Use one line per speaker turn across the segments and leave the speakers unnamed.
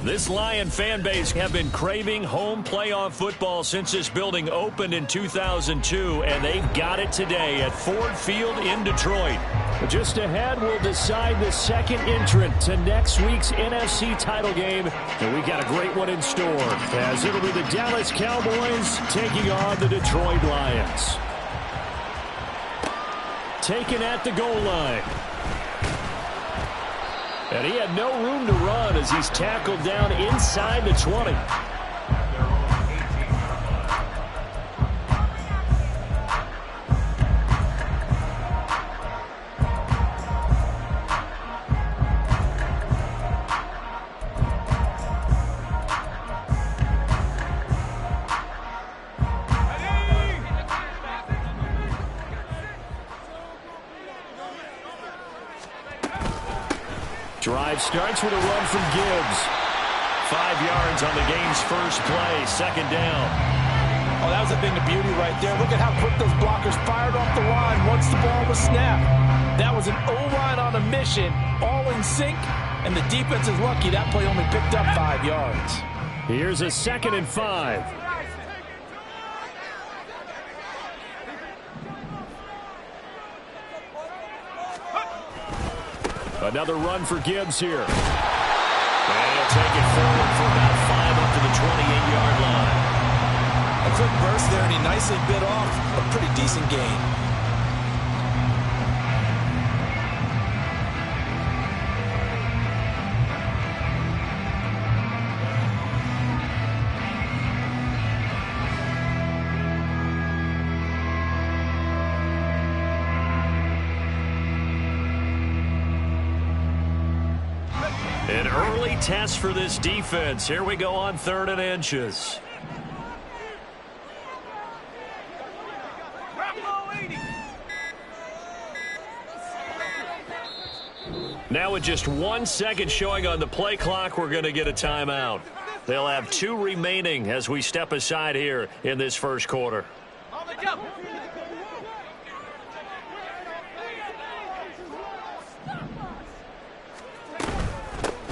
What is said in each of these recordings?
This Lion fan base have been craving home playoff football since this building opened in 2002, and they've got it today at Ford Field in Detroit. Just ahead, we'll decide the second entrant to next week's NFC title game, and we've got a great one in store, as it'll be the Dallas Cowboys taking on the Detroit Lions. Taken at the goal line. And he had no room to run as he's tackled down inside the 20. Drive starts with a run from Gibbs. 5 yards on the game's first play, second down.
Oh, that was a thing of beauty right there. Look at how quick those blockers fired off the line once the ball was snapped. That was an O-line on a mission, all in sync, and the defense is lucky that play only picked up 5 yards.
Here's a 2nd and 5. Another run for Gibbs here. And he'll take it forward for about 5 up to the 28-yard line.
A quick burst there, and he nicely bit off a pretty decent gain.
An early test for this defense. Here we go on 3rd and inches. Now with just 1 second showing on the play clock, we're going to get a timeout. They'll have 2 remaining as we step aside here in this first quarter.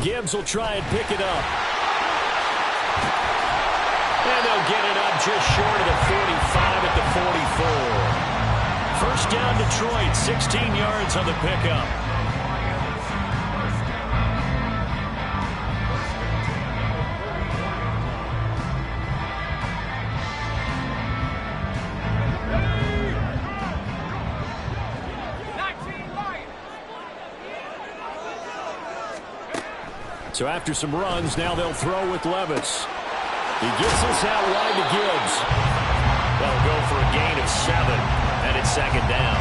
Gibbs will try and pick it up. And they'll get it up just short of the 45 at the 44. First down Detroit, 16 yards on the pickup. So after some runs, now they'll throw with Levis. He gets this out wide to Gibbs. They'll go for a gain of 7, and it's 2nd down.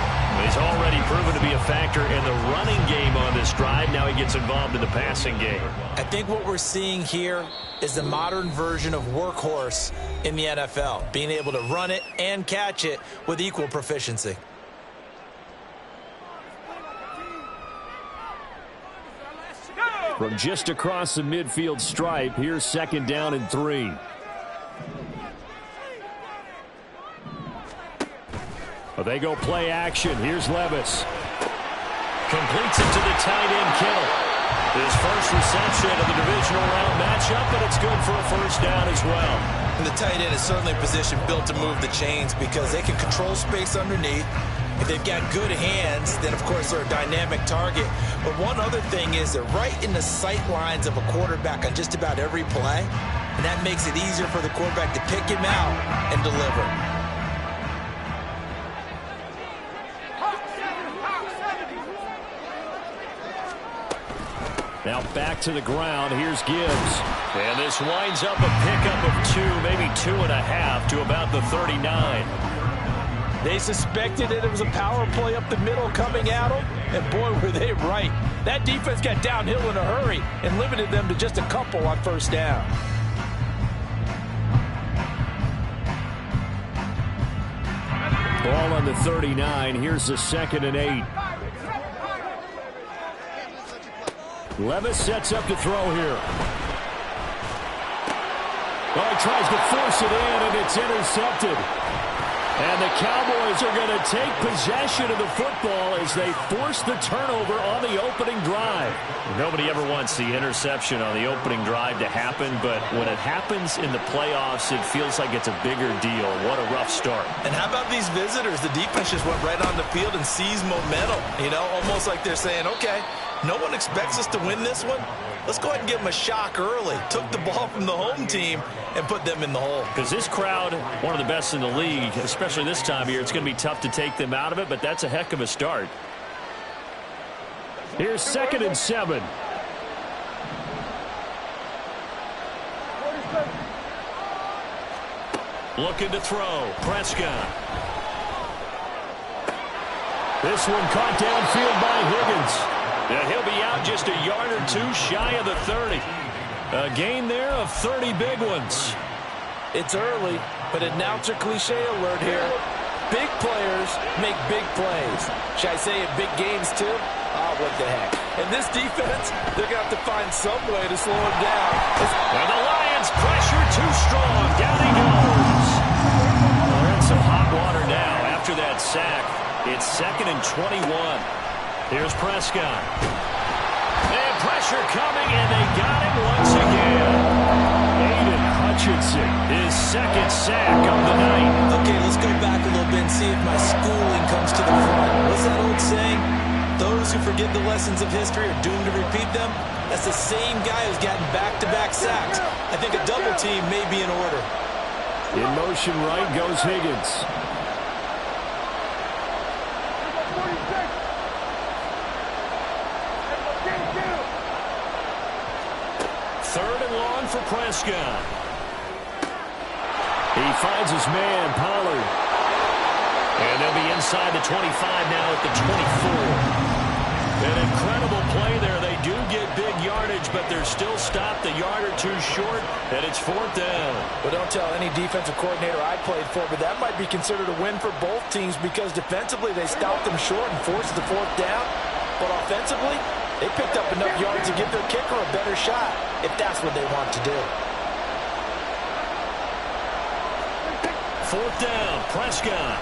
He's already proven to be a factor in the running game on this drive. Now he gets involved in the passing game.
I think what we're seeing here is the modern version of workhorse in the NFL, being able to run it and catch it with equal proficiency.
From just across the midfield stripe, here's 2nd down and 3. Well, they go play action. Here's Levis. Completes it to the tight end, Kittle. His first reception of the divisional round matchup, and it's good for a first down as well.
And the tight end is certainly a position built to move the chains because they can control space underneath. If they've got good hands, then, of course, they're a dynamic target. But one other thing is they're right in the sight lines of a quarterback on just about every play, and that makes it easier for the quarterback to pick him out and deliver.
Now back to the ground. Here's Gibbs. And this winds up a pickup of 2, maybe 2.5 to about the 39.
They suspected that it was a power play up the middle coming at them, and boy, were they right. That defense got downhill in a hurry and limited them to just a couple on first down.
Ball on the 39. Here's the 2nd and 8. Levis sets up to throw here. Oh, he tries to force it in, and it's intercepted. And the Cowboys are going to take possession of the football as they force the turnover on the opening drive. Nobody ever wants the interception on the opening drive to happen, but when it happens in the playoffs, it feels like it's a bigger deal. What a rough start.
And how about these visitors? The defense just went right on the field and seized momentum. You know, almost like they're saying, okay, no one expects us to win this one. Let's go ahead and give them a shock early. Took the ball from the home team and put them in the hole.
Because this crowd, one of the best in the league, especially this time of year, it's going to be tough to take them out of it, but that's a heck of a start. Here's 2nd and 7. Looking to throw. Prescott. This one caught downfield by Higgins. And he'll be out just a yard or two shy of the 30. A gain there of 30 big ones.
It's early, but announcer cliche alert here. Big players make big plays. Should I say in big games too? Oh, what the heck. And this defense, they're going to have to find some way to slow him down.
And the Lions pressure too strong. Down he goes. We're in some hot water now after that sack. It's 2nd and 21. Here's Prescott. And pressure coming, and they got him once again. Aiden Hutchinson, his 2nd sack of the night.
Okay, let's go back a little bit and see if my schooling comes to the front. What's that old saying? Those who forget the lessons of history are doomed to repeat them. That's the same guy who's gotten back-to-back sacks. I think a double team may be in order.
In motion right goes Higgins. For Prescott. He finds his man, Pollard. And they'll be inside the 25 now at the 24. An incredible play there. They do get big yardage, but they're still stopped a yard or two short, and it's 4th down.
Well, don't tell any defensive coordinator I played for, but that might be considered a win for both teams because defensively they stopped them short and forced the 4th down. But offensively, they picked up enough yards to give their kicker a better shot, if that's what they want to do.
4th down, Prescott.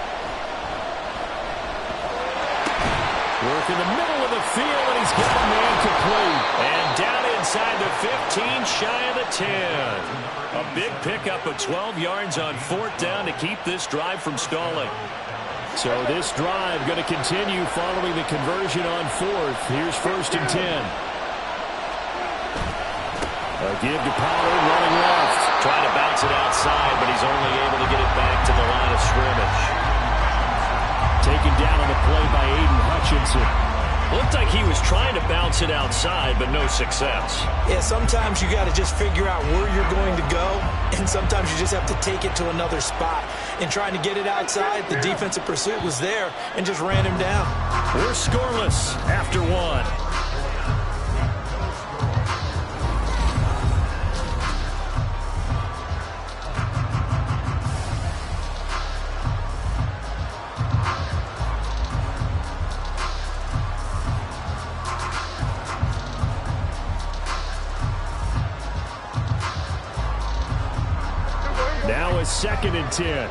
Work in the middle of the field, and he's got a man complete. And down inside the 15, shy of the 10. A big pickup of 12 yards on 4th down to keep this drive from stalling. So this drive going to continue following the conversion on 4th. Here's 1st and 10. A give to Pollard running left. Trying to bounce it outside, but he's only able to get it back to the line of scrimmage. Taken down on the play by Aiden Hutchinson. Looked like he was trying to bounce it outside, but no success.
Yeah, sometimes you got to just figure out where you're going to go, and sometimes you just have to take it to another spot. In trying to get it outside, the defensive pursuit was there and just ran him down.
We're scoreless after 1. Now a 2nd and 10.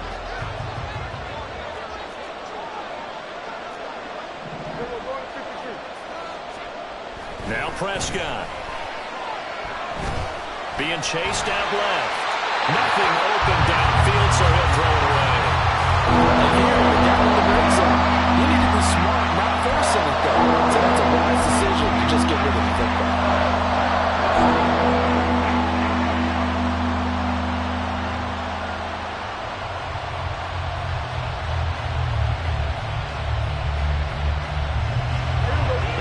Now Prescott. Being chased out left. Nothing open downfield, so he'll throw it away.
And here, you're down in the red zone. You need to be smart, not force anything. So that's a wise decision to just get rid of the football.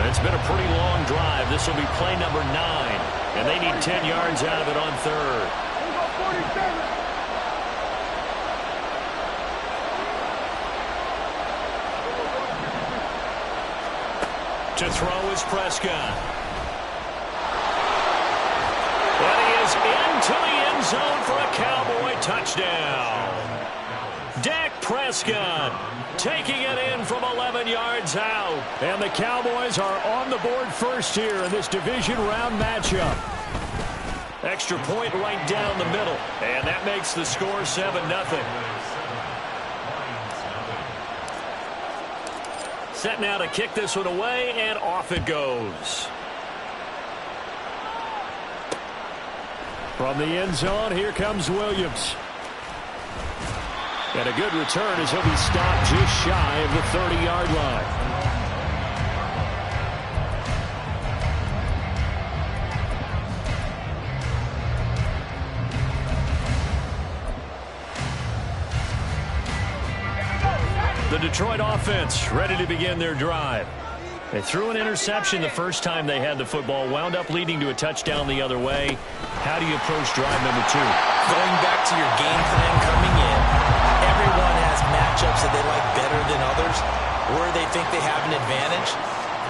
It's been a pretty long drive. This will be play number 9, and they need 10 yards out of it on 3rd. To throw is Prescott. And he is into the end zone for a Cowboy touchdown. Dak Prescott taking it in from 11 yards out. And the Cowboys are on the board first here in this division round matchup. Extra point right down the middle. And that makes the score 7-0. set now to kick this one away, and off it goes. From the end zone, here comes Williams. And a good return as he'll be stopped just shy of the 30-yard line. The Detroit offense ready to begin their drive. They threw an interception the first time they had the football, wound up leading to a touchdown the other way. How do you approach drive number 2?
Going back to your game plan coming in, everyone has matchups that they like better than others, where they think they have an advantage.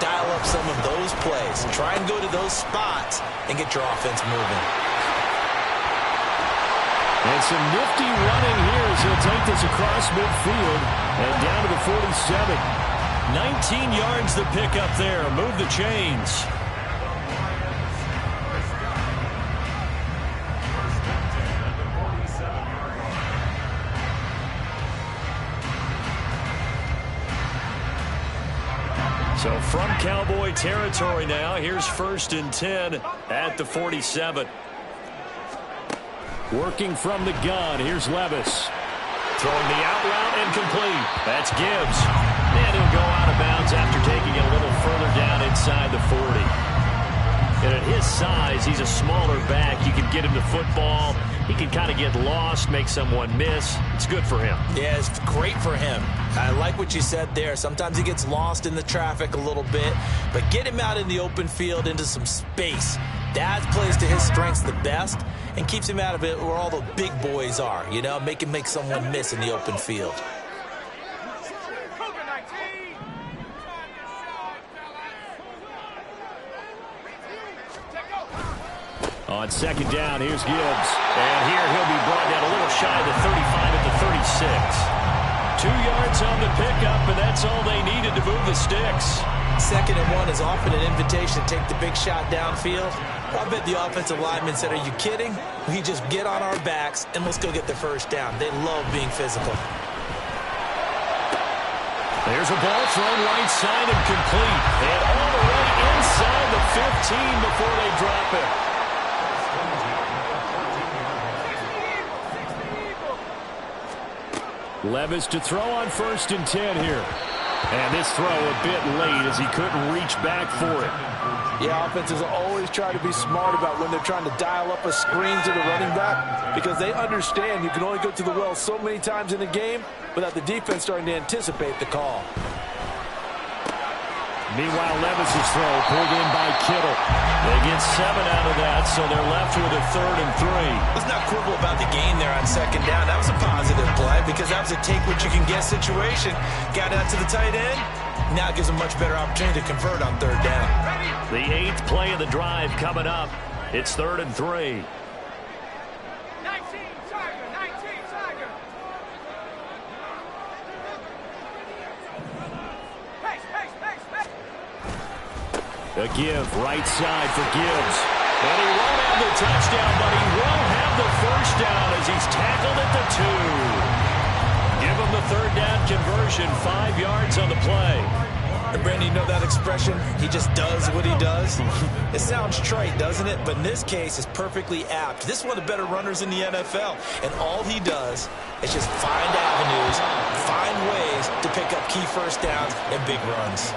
Dial up some of those plays. Try and go to those spots and get your offense moving.
And some nifty running here as he'll take this across midfield and down to the 47. 19 yards to pick up there. Move the chains. So from Cowboy territory now, here's 1st and 10 at the 47. Working from the gun, here's Levis. Throwing the out route and complete. That's Gibbs. And he'll go out of bounds after taking it a little further down inside the 40. And at his size, he's a smaller back. You can get him the football. He can kind of get lost, make someone miss. It's good for him.
Yeah, it's great for him. I like what you said there. Sometimes he gets lost in the traffic a little bit, but get him out in the open field into some space. That plays to his strengths the best and keeps him out of it where all the big boys are, you know, make someone miss in the open field.
On 2nd down, here's Gibbs. And here he'll be brought down a little shy of the 35 at the 36. 2 yards on the pickup, and that's all they needed to move the sticks.
2nd and 1 is often an invitation to take the big shot downfield. I bet the offensive lineman said, "Are you kidding? We just get on our backs and let's go get the first down." They love being physical.
There's a ball thrown right side and complete. And all the way inside the 15 before they drop it. Levis to throw on 1st and 10 here. And this throw a bit late as he couldn't reach back for it.
Yeah, offenses always try to be smart about when they're trying to dial up a screen to the running back because they understand you can only go to the well so many times in a game without the defense starting to anticipate the call.
Meanwhile, Levis's throw pulled in by Kittle. They get 7 out of that, so they're left with a 3rd and 3.
Let's not quibble about the gain there on 2nd down. That was a positive play because that was a take-what-you-can-get situation. Got out to the tight end. Now it gives them much better opportunity to convert on 3rd down.
The 8th play of the drive coming up. It's 3rd and 3. A give, right side for Gibbs. And he won't have the touchdown, but he will have the first down as he's tackled at the 2. Give him the 3rd down conversion, 5 yards on the play.
And Brandon, you know that expression? He just does what he does. It sounds trite, doesn't it? But in this case, it's perfectly apt. This is one of the better runners in the NFL. And all he does is just find avenues, find ways to pick up key first downs and big runs.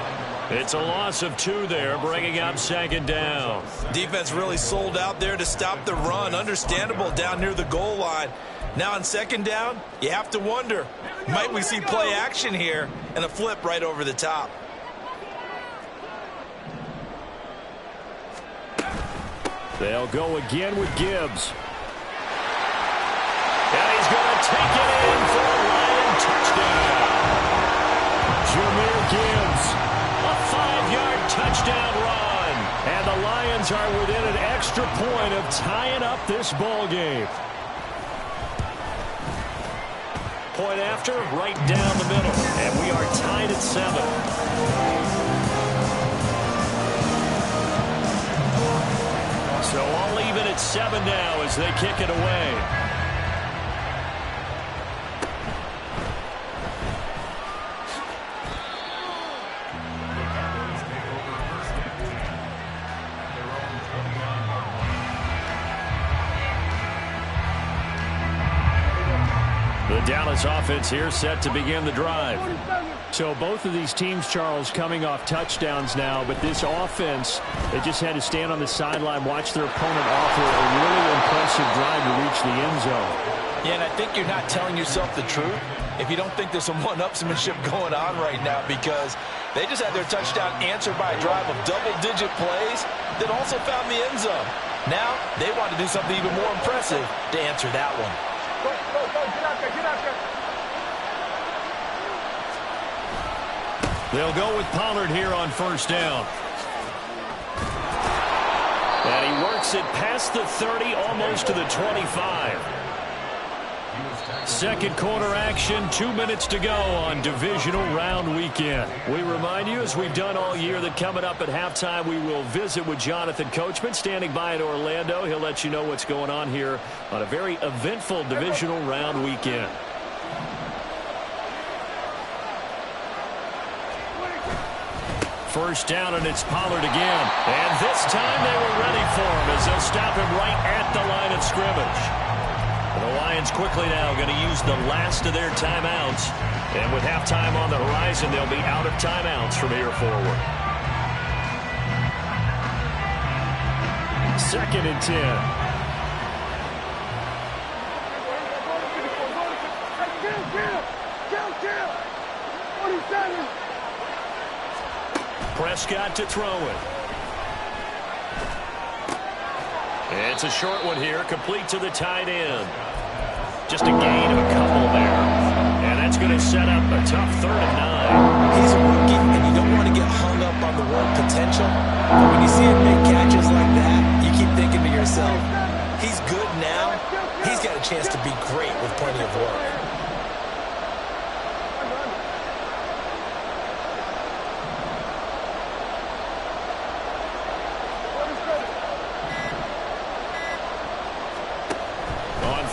It's a loss of 2 there, bringing up 2nd down.
Defense really sold out there to stop the run. Understandable down near the goal line. Now on 2nd down, you have to wonder, might we see play action here and a flip right over the top?
They'll go again with Gibbs. And he's going to take it in for a Lion touchdown. Jahmyr Gibbs. A 5-yard touchdown run. And the Lions are within an extra point of tying up this ball game. Point after, right down the middle. And we are tied at 7. So all even at 7 now as they kick it away. The Dallas offense here set to begin the drive.
So both of these teams, Charles, coming off touchdowns now, but this offense, they just had to stand on the sideline, watch their opponent offer a really impressive drive to reach the end zone.
Yeah, and I think you're not telling yourself the truth if you don't think there's some one-upsmanship going on right now, because they just had their touchdown answered by a drive of double-digit plays that also found the end zone. Now they want to do something even more impressive to answer that one.
Go, get out there, get out there.
They'll go with Pollard here on first down. And he works it past the 30, almost to the 25. Second quarter action, 2 minutes to go on divisional round weekend. We remind you, as we've done all year, that coming up at halftime, we will visit with Jonathan Coachman, standing by in Orlando. He'll let you know what's going on here on a very eventful divisional round weekend. First down, and it's Pollard again. And this time they were ready for him as they'll stop him right at the line of scrimmage. And the Lions quickly now going to use the last of their timeouts. And with halftime on the horizon, they'll be out of timeouts from here forward. 2nd and 10. Prescott to throw it. It's a short one here, complete to the tight end. Just a gain of a couple there. And that's going to set up a tough 3rd and 9.
He's a rookie, and you don't want to get hung up on the word potential. But when you see him make catches like that, you keep thinking to yourself, he's good now. He's got a chance to be great with plenty of work.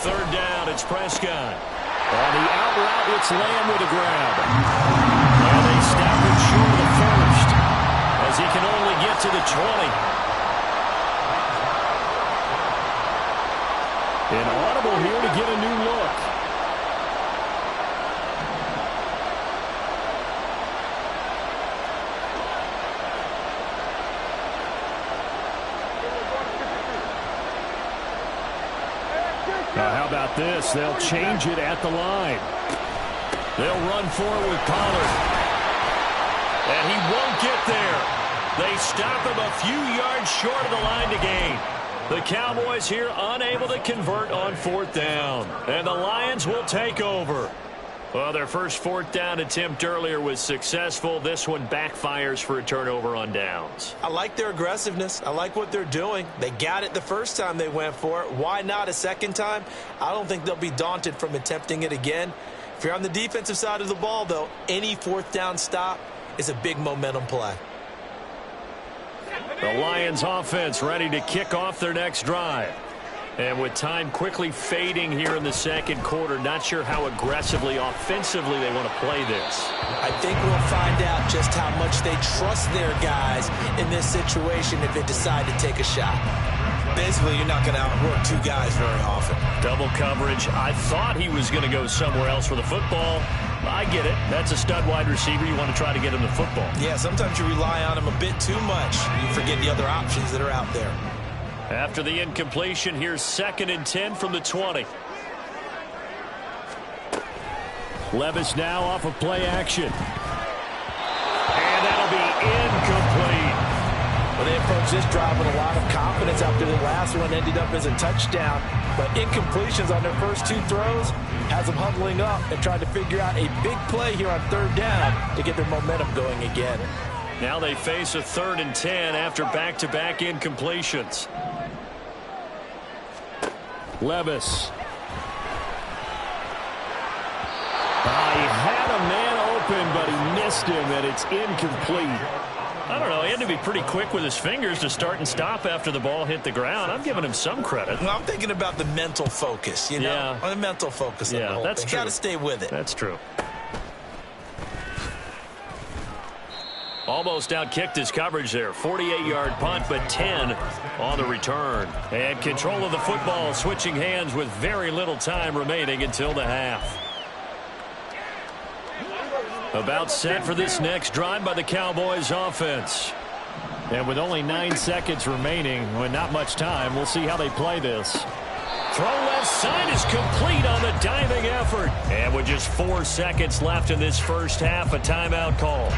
Third down, it's Prescott. On the out route, it's Lamb with a grab. And they stop him short of the first, as he can only get to the 20. An audible here to get a new look. Now, how about this? They'll change it at the line. They'll run forward with Pollard. And he won't get there. They stop him a few yards short of the line to gain. The Cowboys here unable to convert on 4th down. And the Lions will take over. Well, their first 4th down attempt earlier was successful. This one backfires for a turnover on downs.
I like their aggressiveness. I like what they're doing. They got it the first time they went for it. Why not a second time? I don't think they'll be daunted from attempting it again. If you're on the defensive side of the ball, though, any 4th down stop is a big momentum play.
The Lions offense ready to kick off their next drive. And with time quickly fading here in the second quarter, not sure how aggressively, offensively they want to play this.
I think we'll find out just how much they trust their guys in this situation if they decide to take a shot. Basically, you're not going to outwork 2 guys very often.
Double coverage. I thought he was going to go somewhere else for the football. I get it. That's a stud wide receiver. You want to try to get him the football.
Yeah, sometimes you rely on him a bit too much. You forget the other options that are out there.
After the incompletion, here's 2nd and 10 from the 20. Levis now off of play action. And that'll be incomplete.
Well, they approached this drive with a lot of confidence after the last one ended up as a touchdown. But incompletions on their first 2 throws has them huddling up and trying to figure out a big play here on 3rd down to get their momentum going again.
Now they face a 3rd and 10 after back-to-back incompletions. Levis. He had a man open, but he missed him, and it's incomplete. I don't know. He had to be pretty quick with his fingers to start and stop after the ball hit the ground. I'm giving him some credit.
Well, I'm thinking about the mental focus, you know?
Yeah.
The mental focus of the whole
that's
thing.
true.
Got to stay with it.
That's true. Almost outkicked his coverage there. 48-yard punt, but 10 on the return. And control of the football switching hands with very little time remaining until the half. About set for this next drive by the Cowboys offense.
And with only 9 seconds remaining, with not much time, we'll see how they play this.
Throw left side is complete on the diving effort. And with just 4 seconds left in this first half, a timeout call.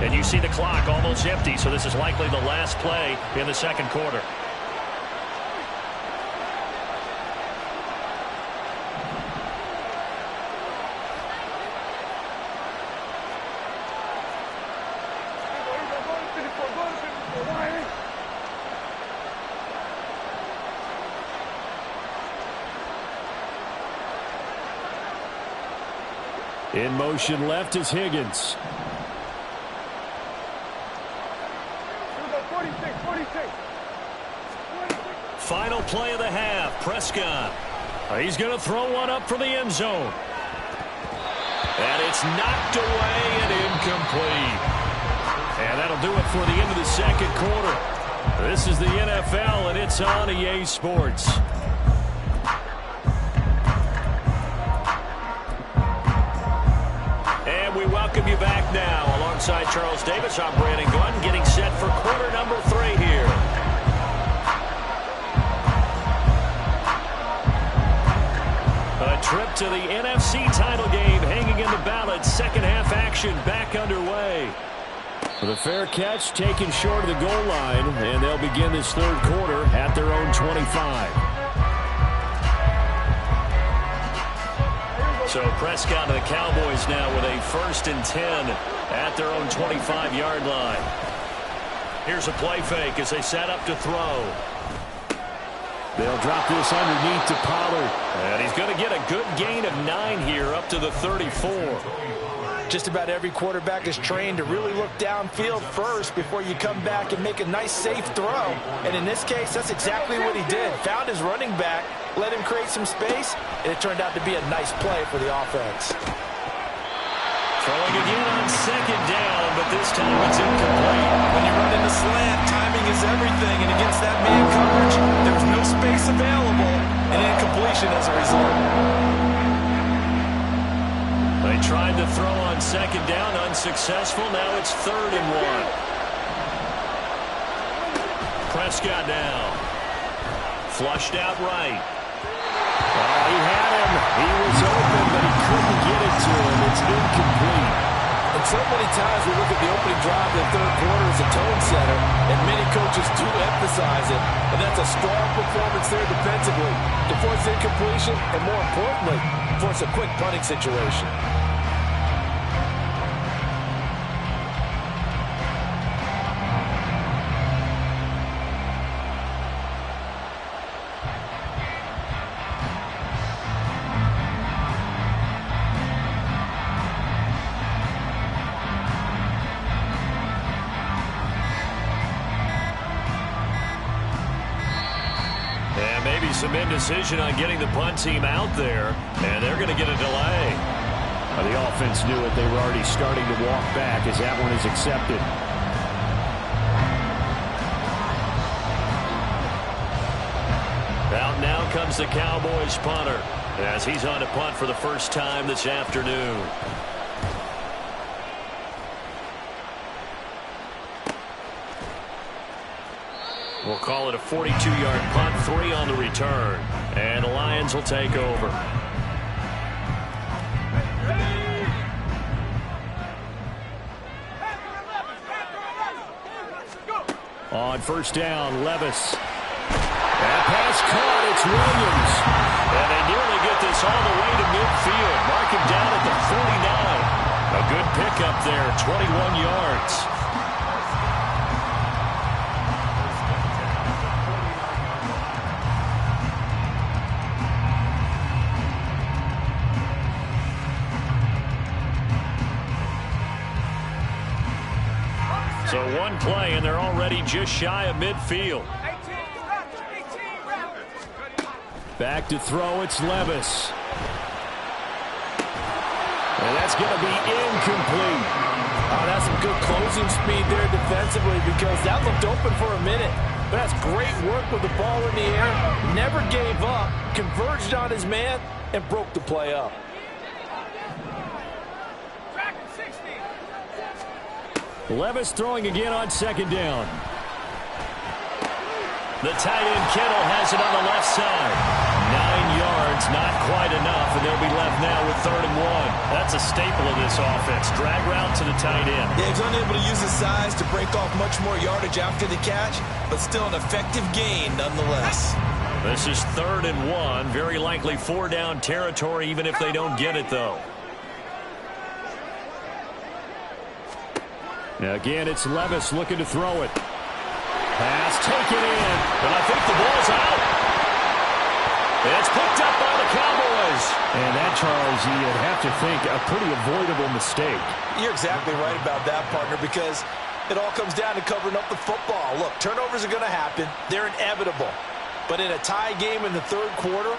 And you see the clock almost empty, so this is likely the last play in the second quarter.
In motion left is Higgins.
46.
Final play of the half, Prescott. He's going to throw one up for the end zone. And it's knocked away and incomplete. And that'll do it for the end of the second quarter. This is the NFL, and it's on EA Sports. And we welcome you back now. Alongside Charles Davis, I'm Brandon Glenn, getting set for quarter number 3 here. A trip to the NFC title game hanging in the balance. Second half action back underway.
With a fair catch taken short of the goal line, and they'll begin this third quarter at their own 25.
So Prescott and the Cowboys now with a 1st and 10 at their own 25-yard line. Here's a play fake as they set up to throw.
They'll drop this underneath to Pollard.
And he's going to get a good gain of 9 here up to the 34.
Just about every quarterback is trained to really look downfield first before you come back and make a nice, safe throw. And in this case, that's exactly what he did. Found his running back, let him create some space, and it turned out to be a nice play for the offense.
Throwing again on 2nd down, but this time it's incomplete.
When you run in the slant, timing is everything, and against that man coverage, there was no space available, and incompletion as a result.
They tried to throw on 2nd down, unsuccessful. Now it's 3rd and 1. Prescott now. Flushed out right.
He had him. He was open, but he couldn't get it to him. It's incomplete.
And so many times we look at the opening drive of the third quarter as a tone setter, and many coaches do emphasize it. And that's a strong performance there defensively to force incompletion, and more importantly, force a quick punting situation.
Some indecision on getting the punt team out there, and they're going to get a delay.
The offense knew it. They were already starting to walk back as that one is accepted.
Out now comes the Cowboys punter as he's on to punt for the first time this afternoon. We'll call it a 42-yard punt, 3 on the return. And the Lions will take over.
On 1st down, Levis. That pass caught. It's Williams.
And they nearly get this all the way to midfield. Mark him down at the 49. A good pickup there, 21 yards. So one play, and they're already just shy of midfield.
Back to throw, it's Levis. And that's going to be incomplete.
Oh, that's some good closing speed there defensively, because that looked open for a minute. But that's great work with the ball in the air. Never gave up, converged on his man, and broke the play up.
Levis throwing again on second down.
The tight end Kittle has it on the left side. 9 yards, not quite enough, and they'll be left now with 3rd and 1. That's a staple of this offense. Drag route to the tight end.
Yeah, he's unable to use his size to break off much more yardage after the catch, but still an effective gain nonetheless.
This is 3rd and 1. Very likely 4-down territory, even if they don't get it, though.
Now again, it's Levis looking to throw it. Pass taken in, but I think the ball's out. It's picked up by the Cowboys. And that, Charles, you'd have to think a pretty avoidable mistake.
You're exactly right about that, partner, because it all comes down to covering up the football. Look, turnovers are going to happen. They're inevitable. But in a tie game in the 3rd quarter,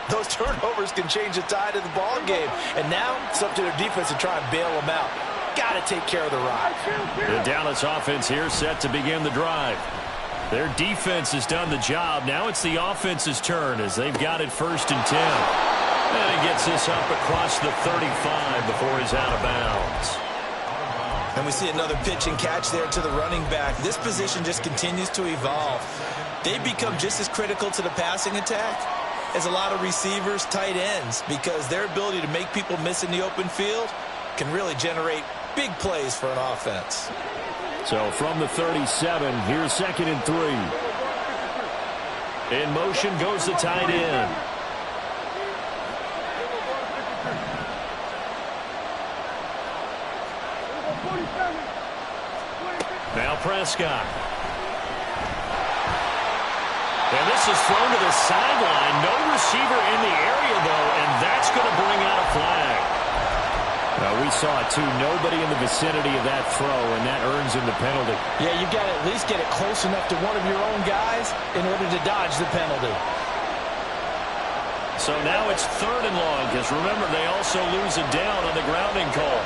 those turnovers can change the tide of the ball game. And now it's up to their defense to try and bail them out. Got to take care of the rock.
The Dallas offense here set to begin the drive. Their defense has done the job. Now it's the offense's turn as they've got it 1st and 10. And he gets this up across the 35 before he's out of bounds.
And we see another pitch and catch there to the running back. This position just continues to evolve. They become just as critical to the passing attack as a lot of receivers, tight ends, because their ability to make people miss in the open field can really generate big plays for an offense.
So from the 37, here's 2nd and 3.
In motion goes the tight end. Now Prescott. And this is thrown to the sideline. No receiver in the area, though, and that's going to bring out a flag.
We saw it, too. Nobody in the vicinity of that throw, and that earns him the penalty.
Yeah, you've got to at least get it close enough to one of your own guys in order to dodge the penalty.
So now it's 3rd and long, because remember, they also lose it down on the grounding call.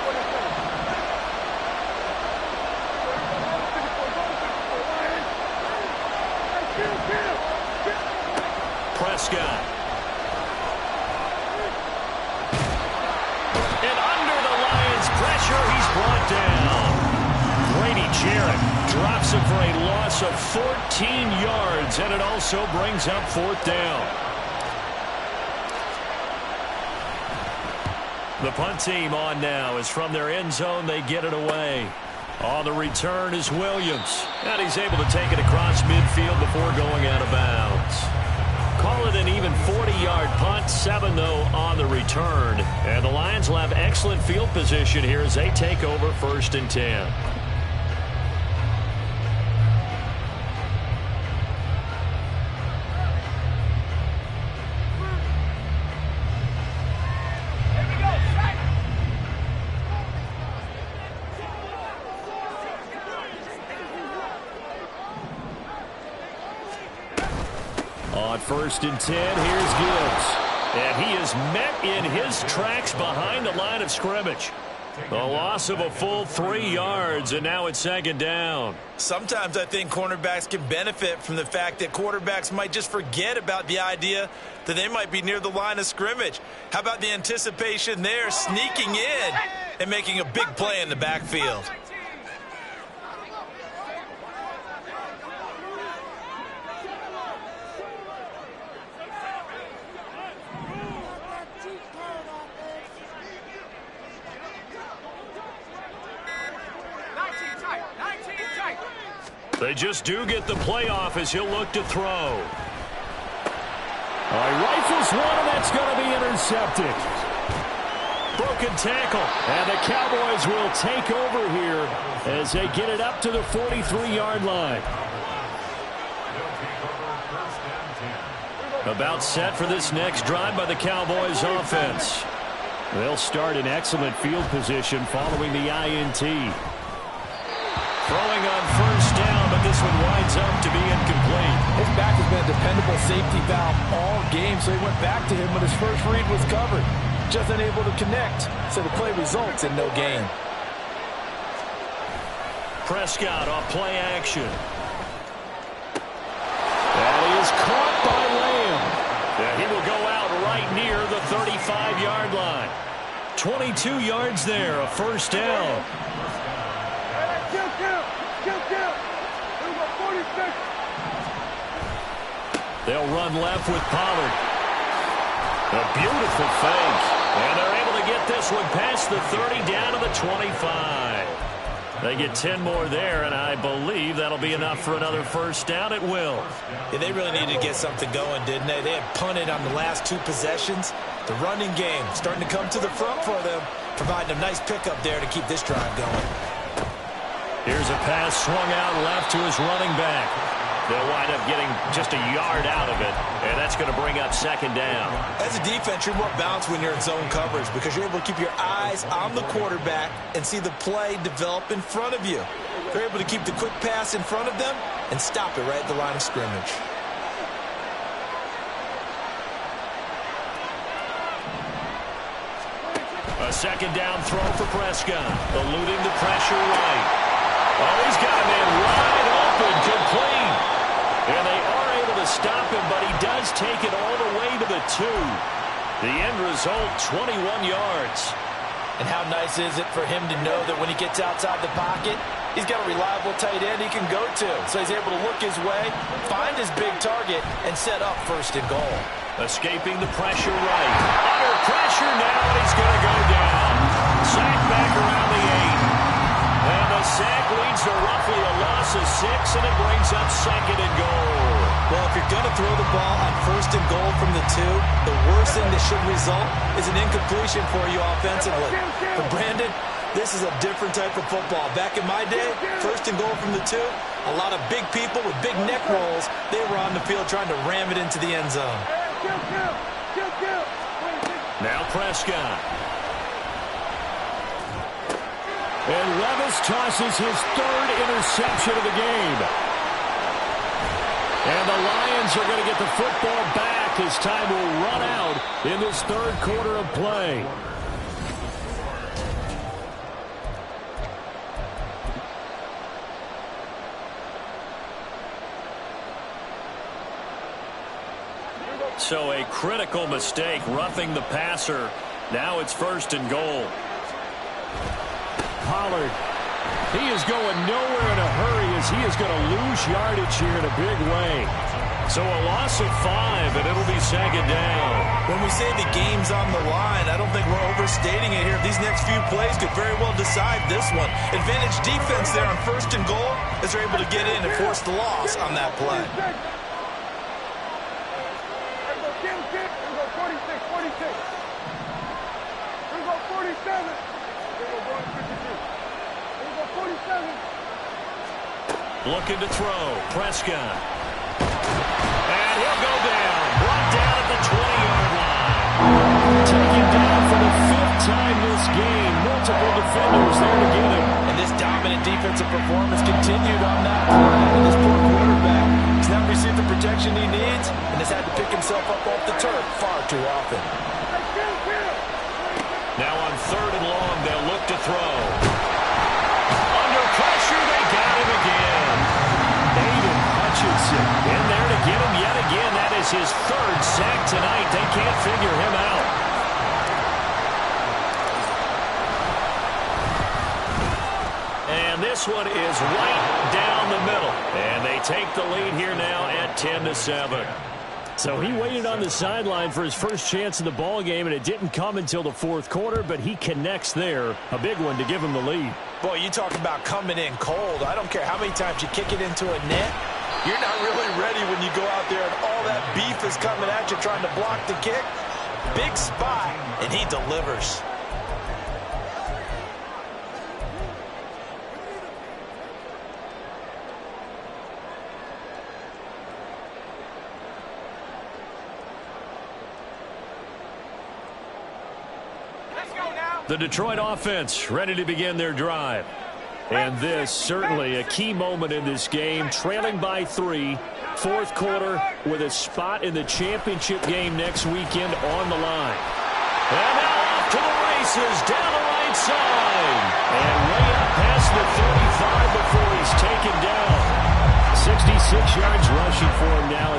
Prescott. And under the Lions' pressure, he's brought down. Grady Jarrett drops him for a loss of 14 yards, and it also brings up 4th down. The punt team on now is from their end zone. They get it away. On the return is Williams. And he's able to take it across midfield before going out of bounds. Call it an even 40-yard punt, 7 though on the return. And the Lions will have excellent field position here as they take over 1st and 10. On 1st and 10, here's Gibbs. And he is met in his tracks behind the line of scrimmage. A loss of a full 3 yards, and now it's 2nd down.
Sometimes I think cornerbacks can benefit from the fact that quarterbacks might just forget about the idea that they might be near the line of scrimmage. How about the anticipation there, sneaking in and making a big play in the backfield?
They just do get the playoff as he'll look to throw.
All right, rifles one, and that's going to be intercepted.
Broken tackle.
And the Cowboys will take over here as they get it up to the 43-yard line.
About set for this next drive by the Cowboys offense.
They'll start in excellent field position following the INT.
Throwing on 1st down, but this one winds up to be incomplete.
His back has been a dependable safety valve all game, so he went back to him when his first read was covered. Just unable to connect, so the play results in no gain.
Prescott off play action. And he is caught by Lamb. And he will go out right near the 35-yard line. 22 yards there, a first down. They'll run left with Pollard. A beautiful fake. And they're able to get this one past the 30 down to the 25. They get 10 more there, and I believe that'll be enough for another first down. It will.
Yeah, they really needed to get something going, didn't they? They had punted on the last 2 possessions. The running game starting to come to the front for them, providing a nice pickup there to keep this drive going.
Here's a pass swung out left to his running back. They'll wind up getting just a yard out of it, and that's going to bring up second down.
As a defense, you're more balanced when you're in zone coverage because you're able to keep your eyes on the quarterback and see the play develop in front of you. They're able to keep the quick pass in front of them and stop it right at the line of scrimmage.
A second down throw for Prescott, eluding the pressure right. Oh, he's got a man wide open, complete. And they are able to stop him, but he does take it all the way to the 2. The end result, 21 yards.
And how nice is it for him to know that when he gets outside the pocket, he's got a reliable tight end he can go to. So he's able to look his way, find his big target, and set up first and goal.
Escaping the pressure right. Under pressure now, and he's going to go down. Sack back around the 8. And the sack leads to roughly a loss of 6, and it brings up second and goal.
Well, if you're going to throw the ball on first and goal from the 2, the worst thing that should result is an incompletion for you offensively. But Brandon, this is a different type of football. Back in my day, first and goal from the 2, a lot of big people with big neck rolls, they were on the field trying to ram it into the end zone.
Now Prescott. And Levis tosses his 3rd interception of the game. And the Lions are going to get the football back as time will run out in this 3rd quarter of play. So a critical mistake, roughing the passer. Now it's first and goal. Pollard. He is going nowhere in a hurry as he is going to lose yardage here in a big way. So a loss of 5, and it'll be second down.
When we say the game's on the line, I don't think we're overstating it here. These next few plays could very well decide this one. Advantage defense there on first and goal as they're able to get in and force the loss on that play.
Looking to throw. Prescott. And he'll go down. Brought down at the 20-yard line. Taken down for the 5th time this game. Multiple defenders there to get him.
And this dominant defensive performance continued on that play. And this poor quarterback has not received the protection he needs and has had to pick himself up off the turf far too often.
Now on 3rd and long, they'll look to throw. Under pressure, they got him again. Aiden Hutchinson in there to get him yet again. That is his 3rd sack tonight. They can't figure him out. And this one is right down the middle. And they take the lead here now at 10-7. So he waited on the sideline for his first chance in the ball game, and it didn't come until the 4th quarter, but he connects there. A big one to give him the lead.
Boy, you talk about coming in cold. I don't care how many times you kick it into a net. You're not really ready when you go out there and all that beef is coming at you trying to block the kick. Big spot, and he delivers.
The Detroit offense ready to begin their drive. And this certainly a key moment in this game, trailing by 3, 4th quarter with a spot in the championship game next weekend on the line. And now off to the races down the right side. And way up past the 35 before he's taken down. 66 yards rushing for him now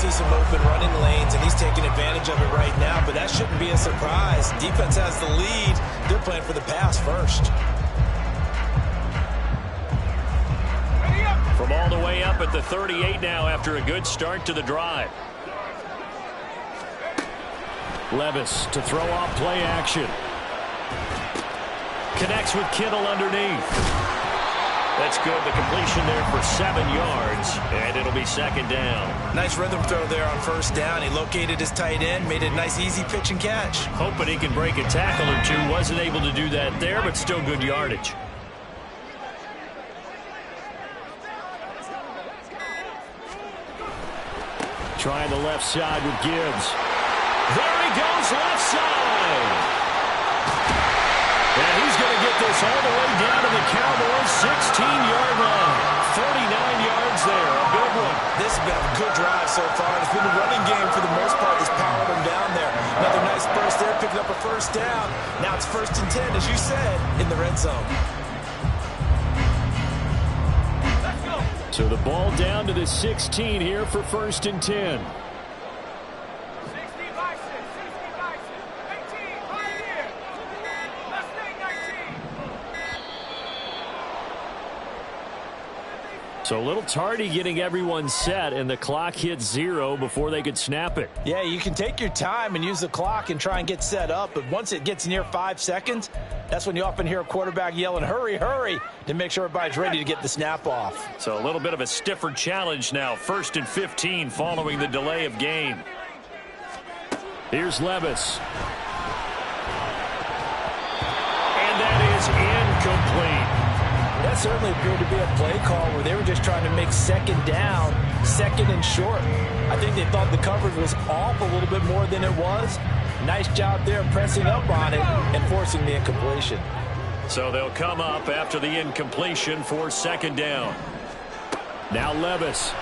see some open running lanes, and he's taking advantage of it right now, but that shouldn't be a surprise. Defense has the lead. They're playing for the pass first.
From all the way up at the 38 now after a good start to the drive. Levis to throw off play action. Connects with Kittle underneath. That's good. The completion there for 7 yards, and it'll be second down.
Nice rhythm throw there on first down. He located his tight end, made it a nice easy pitch and catch.
Hoping he can break a tackle or two. Wasn't able to do that there, but still good yardage. Trying the left side with Gibbs. There he goes, left side. And he's going to get this all the way down to the Cowboys' 16-yard line. 49 yards there, a big one.
This has been a good drive so far. It's been the running game for the most part that's powered him down there. Another nice burst there, picking up a first down. Now it's 1st and 10, as you said, in the red zone.
So the ball down to the 16 here for 1st and 10. So a little tardy getting everyone set, and the clock hit 0 before they could snap it.
Yeah, you can take your time and use the clock and try and get set up, but once it gets near 5 seconds, that's when you often hear a quarterback yelling, hurry, hurry, to make sure everybody's ready to get the snap off.
So a little bit of a stiffer challenge now. 1st and 15 following the delay of game. Here's Levis. And that is incomplete.
That certainly appeared to be a play call where they were just trying to make second down, second and short. I think they thought the coverage was off a little bit more than it was. Nice job there pressing up on it and forcing the incompletion.
So they'll come up after the incompletion for 2nd down. Now Levis.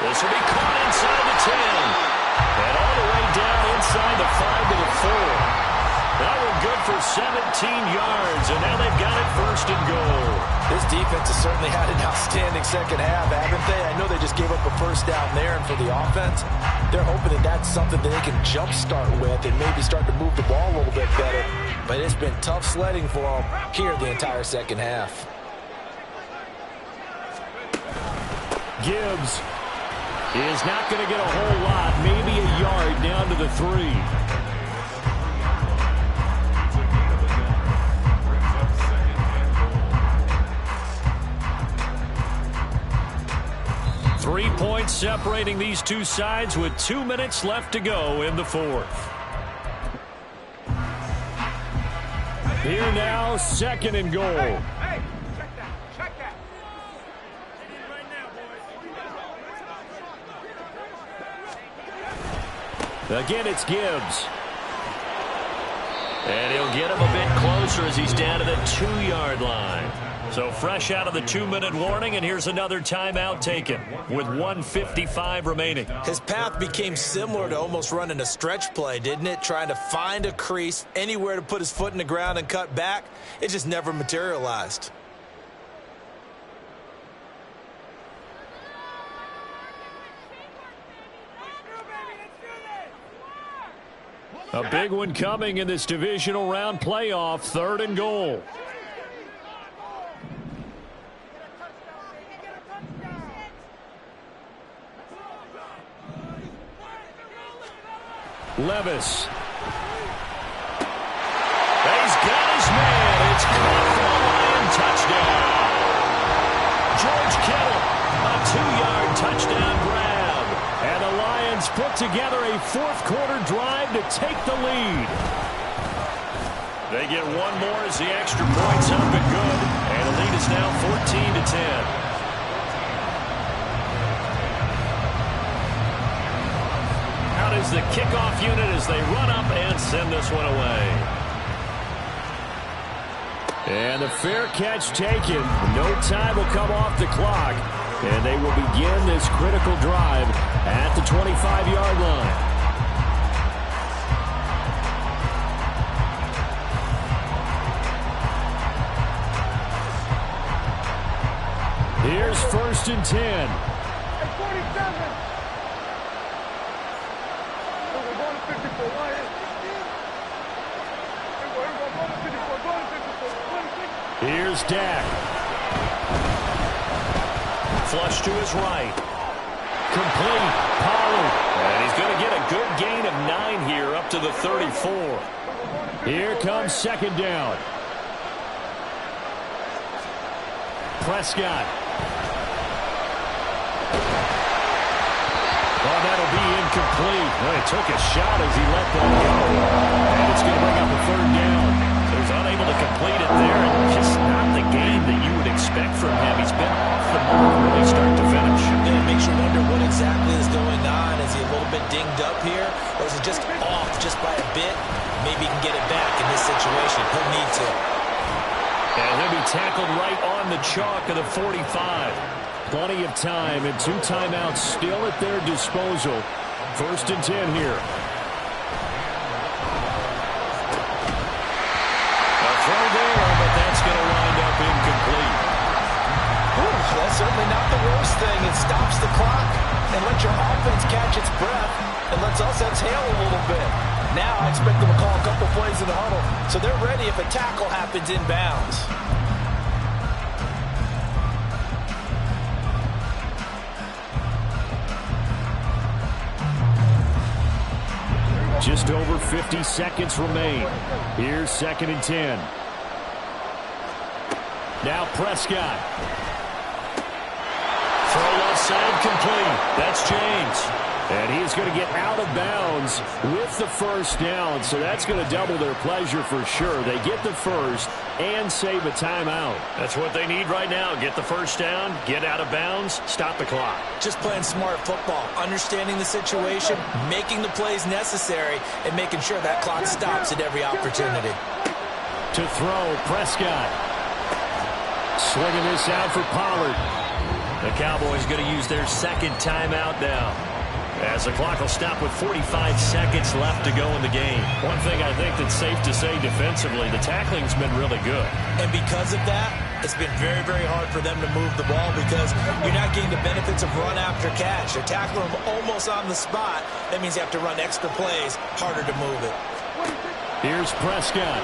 This will be caught inside the 10. And all the way down inside the 5 to the 4. That one good for 17 yards, and now they've got it 1st and goal.
This defense has certainly had an outstanding second half, haven't they? I know they just gave up a first down there, and for the offense, they're hoping that that's something that they can jumpstart with and maybe start to move the ball a little bit better. But it's been tough sledding for them here the entire second half.
Gibbs is not going to get a whole lot, maybe a yard down to the 3. 3 points separating these two sides with 2 minutes left to go in the 4th. Here now, 2nd and goal.
Hey, check that.
Again, it's Gibbs. And he'll get him a bit closer as he's down to the 2-yard line. So fresh out of the 2-minute warning, and here's another timeout taken with 1:55 remaining.
His path became similar to almost running a stretch play, didn't it? Trying to find a crease, anywhere to put his foot in the ground and cut back. It just never materialized.
A big one coming in this divisional round playoff, 3rd and goal. Levis. He's got his man. It's caught for a Lion touchdown. George Kittle, a 2-yard touchdown grab. And the Lions put together a 4th-quarter drive to take the lead. They get one more as the extra point's up and good. And the lead is now 14-10. Is the kickoff unit as they run up and send this one away. And the fair catch taken. No time will come off the clock. And they will begin this critical drive at the 25-yard line. Here's
Here's 1st and 10.
Hey, 47. We're going to 54. Why is it? We're going to 54. Going to 54.
Here's Dak.
Flush to his right.
Complete. Pollard.
And he's going to get a good gain of 9 here up to the 34.
Here comes 2nd down. Prescott. Oh, that'll be incomplete. Well, he took a shot as he let that go. And it's going to bring up a 3rd down.
So he's unable to complete it there, and just not the game that you would expect from him. He's been off the mark really start to finish.
And it makes you wonder what exactly is going on. Is he a little bit dinged up here, or is he just off just by a bit? Maybe he can get it back in this situation. He'll need to.
And he'll be tackled right on the chalk of the 45.
Plenty of time and 2 timeouts still at their disposal. 1st and 10 here.
A throw there, but that's going to wind up incomplete.
That's certainly not the worst thing. It stops the clock and lets your offense catch its breath and lets us exhale a little bit. Now I expect them to call a couple plays in the huddle, so they're ready if a tackle happens inbounds.
Just over 50 seconds remain. Here's 2nd and 10. Now Prescott.
Throw left side complete. That's James.
And he is going to get out of bounds with the 1st down, so that's going to double their pleasure for sure. They get the 1st and save a timeout.
That's what they need right now. Get the 1st down, get out of bounds, stop the clock.
Just playing smart football, understanding the situation, making the plays necessary, and making sure that clock stops at every opportunity.
To throw, Prescott. Swinging this out for Pollard.
The Cowboys going to use their 2nd timeout now, as the clock will stop with 45 seconds left to go in the game. One thing I think that's safe to say defensively, the tackling's been really good.
And because of that, it's been very, very hard for them to move the ball because you're not getting the benefits of run after catch. They're tackling them almost on the spot. That means you have to run extra plays, harder to move it.
Here's Prescott.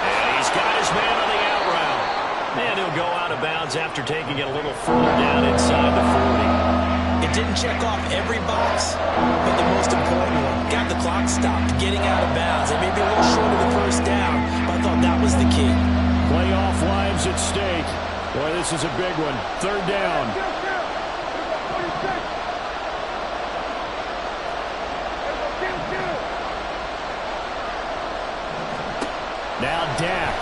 And he's got his man on the out route. And he'll go out of bounds after taking it a little further down inside the 40.
It didn't check off every box, but the most important one, got the clock stopped, getting out of bounds. They may be a little short of the 1st down, but I thought that was the key.
Playoff lives at stake. Boy, this is a big one. 3rd down. Now Dak.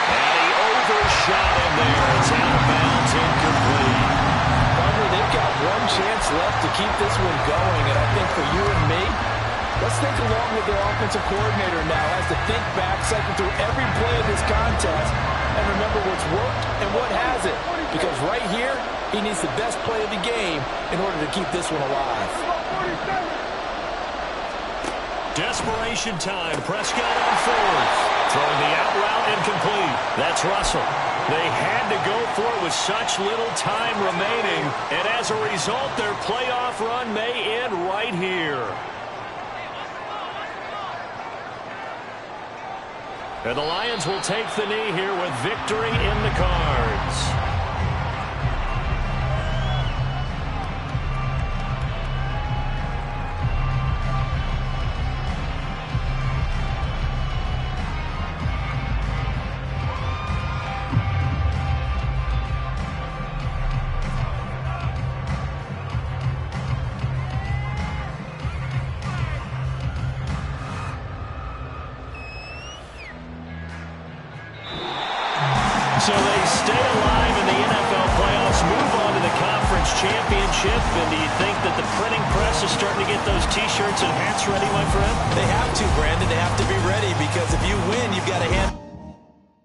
And he overshot him there. It's out of bounds, incomplete.
Butler, they've got one chance left to keep this one going, and I think for you and me, let's think along with their offensive coordinator now, has to think back, cycle through every play of this contest, and remember what's worked and what hasn't. Because right here, he needs the best play of the game in order to keep this one alive.
Desperation time. Prescott on 4th. Throwing the out route incomplete. That's Russell. They had to go for it with such little time remaining. And as a result, their playoff run may end right here. And the Lions will take the knee here with victory in the cards. So they stay alive in the NFL playoffs, move on to the conference championship. And do you think that the printing press is starting to get those T-shirts and hats ready, my friend?
They have to, Brandon. They have to be ready because if you win